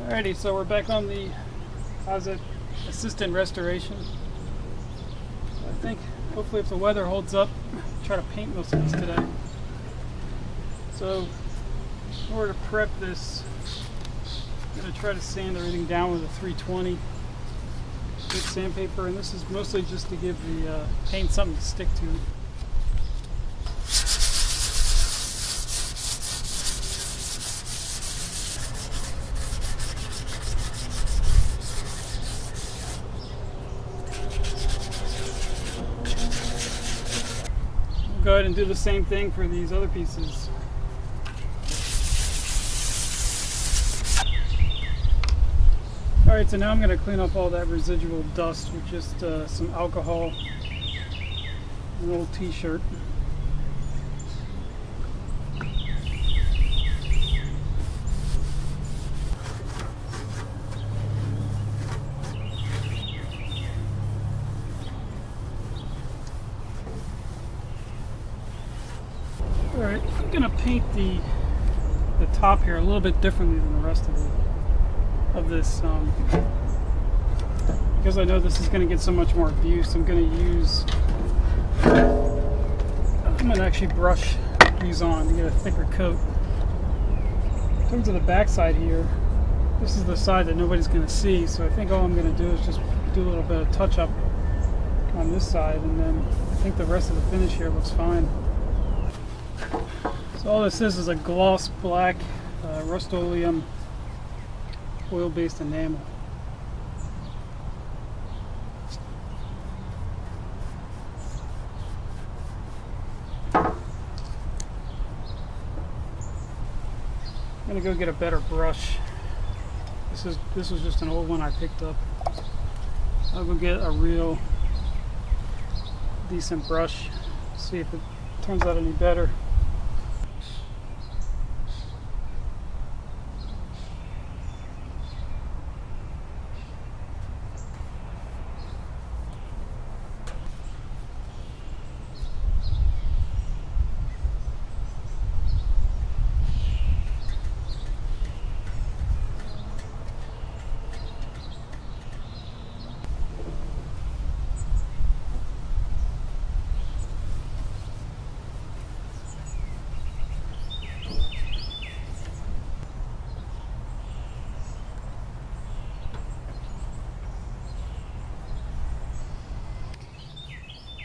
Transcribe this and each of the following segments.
Alrighty, so we're back on the Hazet Assistant restoration. I think hopefully if the weather holds up, I'll try to paint most of these today. So in order to prep this, I'm going to try to sand everything down with a 320 good sandpaper, and this is mostly just to give the paint something to stick to. Go ahead and do the same thing for these other pieces. Alright, so now I'm going to clean up all that residual dust with just some alcohol, an old t-shirt. Alright, I'm going to paint the top here a little bit differently than the rest of this, because I know this is going to get so much more abuse. I'm going to actually brush these on to get a thicker coat. In terms of the back side here, this is the side that nobody's going to see, so I think all I'm going to do is just do a little bit of touch up on this side, and then I think the rest of the finish here looks fine. So all this is a gloss black Rust-Oleum oil-based enamel. I'm gonna go get a better brush. This was just an old one I picked up. I'll go get a real decent brush, see if it turns out any better.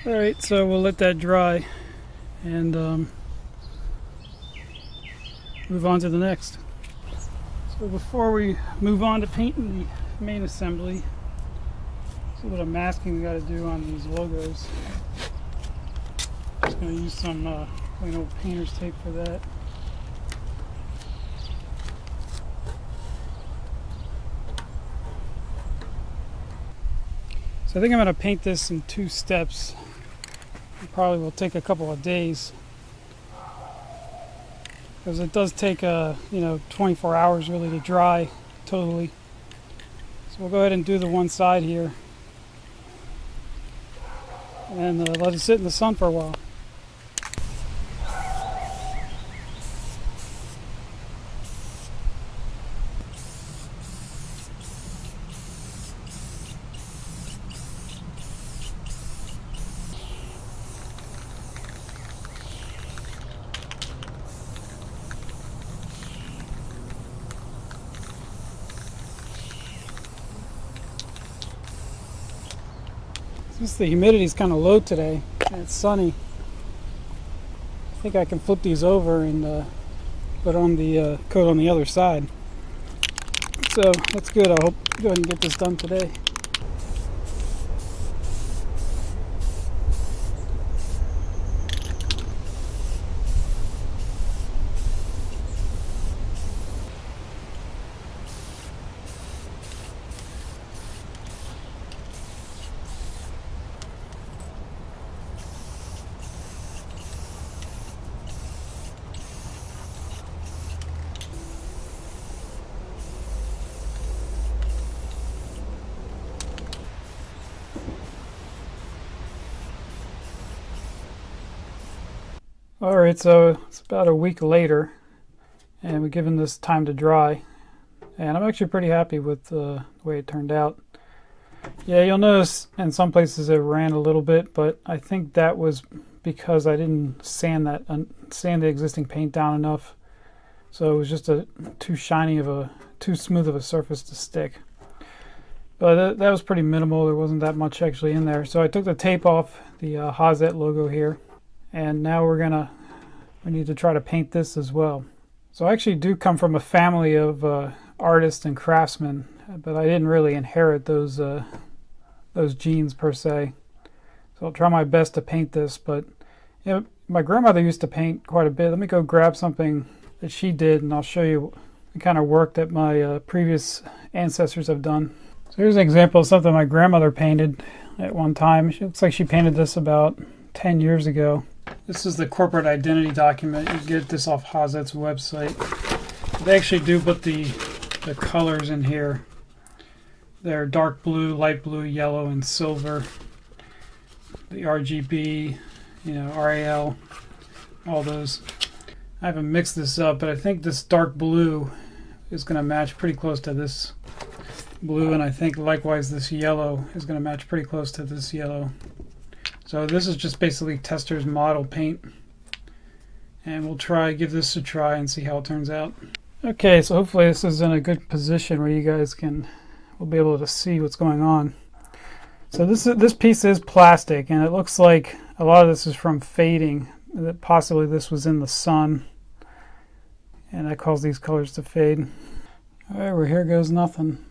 Alright, so we'll let that dry and move on to the next. So before we move on to painting the main assembly, there's a little masking we got to do on these logos. Just going to use some plain old painter's tape for that. So I think I'm going to paint this in 2 steps. It probably will take a couple of days, because it does take 24 hours really to dry totally. So we'll go ahead and do the one side here and let it sit in the sun for a while. Since the humidity is kind of low today and it's sunny, I think I can flip these over and put on the coat on the other side. So that's good. I hope go ahead and get this done today. Alright, so it's about a week later, and we've given this time to dry, And I'm actually pretty happy with the way it turned out. Yeah, you'll notice in some places it ran a little bit, but I think that was because I didn't sand the existing paint down enough. So it was just too smooth of a surface to stick. But that was pretty minimal. There wasn't that much actually in there. So I took the tape off the Hazet logo here, and now we need to try to paint this as well. So I actually do come from a family of artists and craftsmen, but I didn't really inherit those genes per se. So I'll try my best to paint this. But you know, my grandmother used to paint quite a bit. Let me go grab something that she did, and I'll show you the kind of work that my previous ancestors have done. So here's an example of something my grandmother painted at one time. It looks like she painted this about 10 years ago. This is the corporate identity document. You get this off Hazet's website. They actually do put the colors in here. They're dark blue, light blue, yellow, and silver. The RGB, RAL, all those. I haven't mixed this up, but I think this dark blue is going to match pretty close to this blue, and I think likewise this yellow is going to match pretty close to this yellow. So this is just basically tester's model paint, and we'll give this a try and see how it turns out. Okay, so hopefully this is in a good position where you guys will be able to see what's going on. So this piece is plastic, and it looks like a lot of this is from fading, that possibly this was in the sun, and that caused these colors to fade. All right, well, here goes nothing.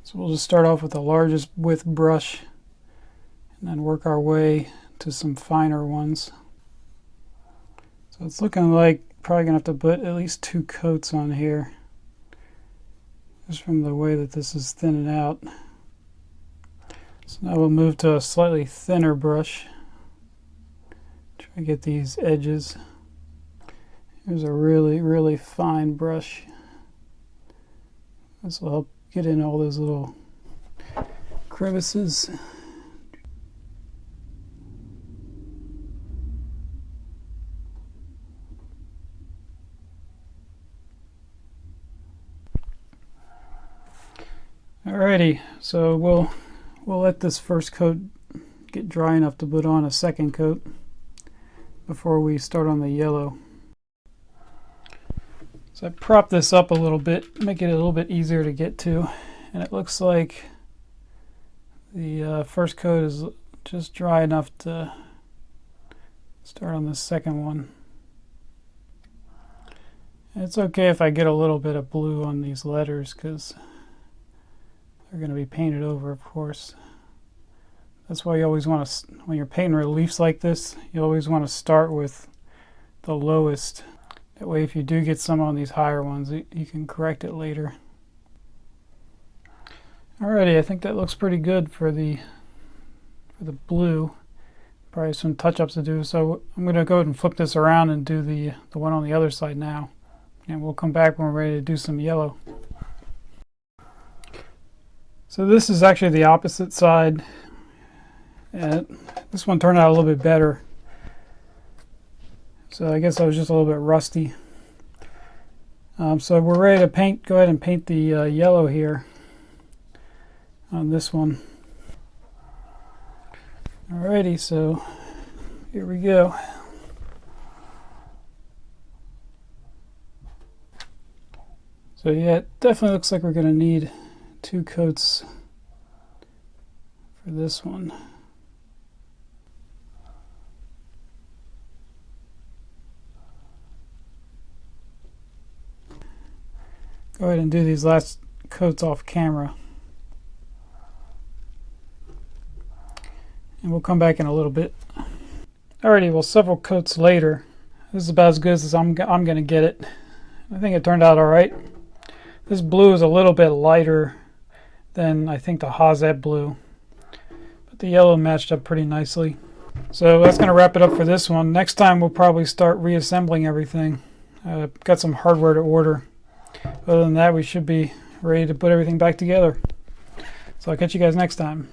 So we'll just start off with the largest width brush and then work our way to some finer ones. So it's looking like probably gonna have to put at least 2 coats on here, just from the way that this is thinning out. So now we'll move to a slightly thinner brush. Try to get these edges. Here's a really, really fine brush. This will help get in all those little crevices. Alrighty, so we'll let this first coat get dry enough to put on a second coat before we start on the yellow. So I prop this up a little bit, make it a little bit easier to get to, and it looks like the first coat is just dry enough to start on the second one. And it's okay if I get a little bit of blue on these letters, because they're going to be painted over, of course. That's why you always want to, when you're painting reliefs like this, you always want to start with the lowest. That way if you do get some on these higher ones, you can correct it later. Alrighty, I think that looks pretty good for the blue. Probably some touch-ups to do, so I'm going to go ahead and flip this around and do the one on the other side now. And we'll come back when we're ready to do some yellow. So this is actually the opposite side. And this one turned out a little bit better. So I guess I was just a little bit rusty. So we're ready to paint. Go ahead and paint the yellow here on this one. Alrighty, so here we go. So yeah, it definitely looks like we're going to need 2 coats for this one. Go ahead and do these last coats off camera. And we'll come back in a little bit. Alrighty, well, several coats later, this is about as good as I'm going to get it. I think it turned out alright. This blue is a little bit lighter than I think the Hazet blue, but the yellow matched up pretty nicely. So that's going to wrap it up for this one. Next time we'll probably start reassembling everything. Got some hardware to order. Other than that, we should be ready to put everything back together. So I'll catch you guys next time.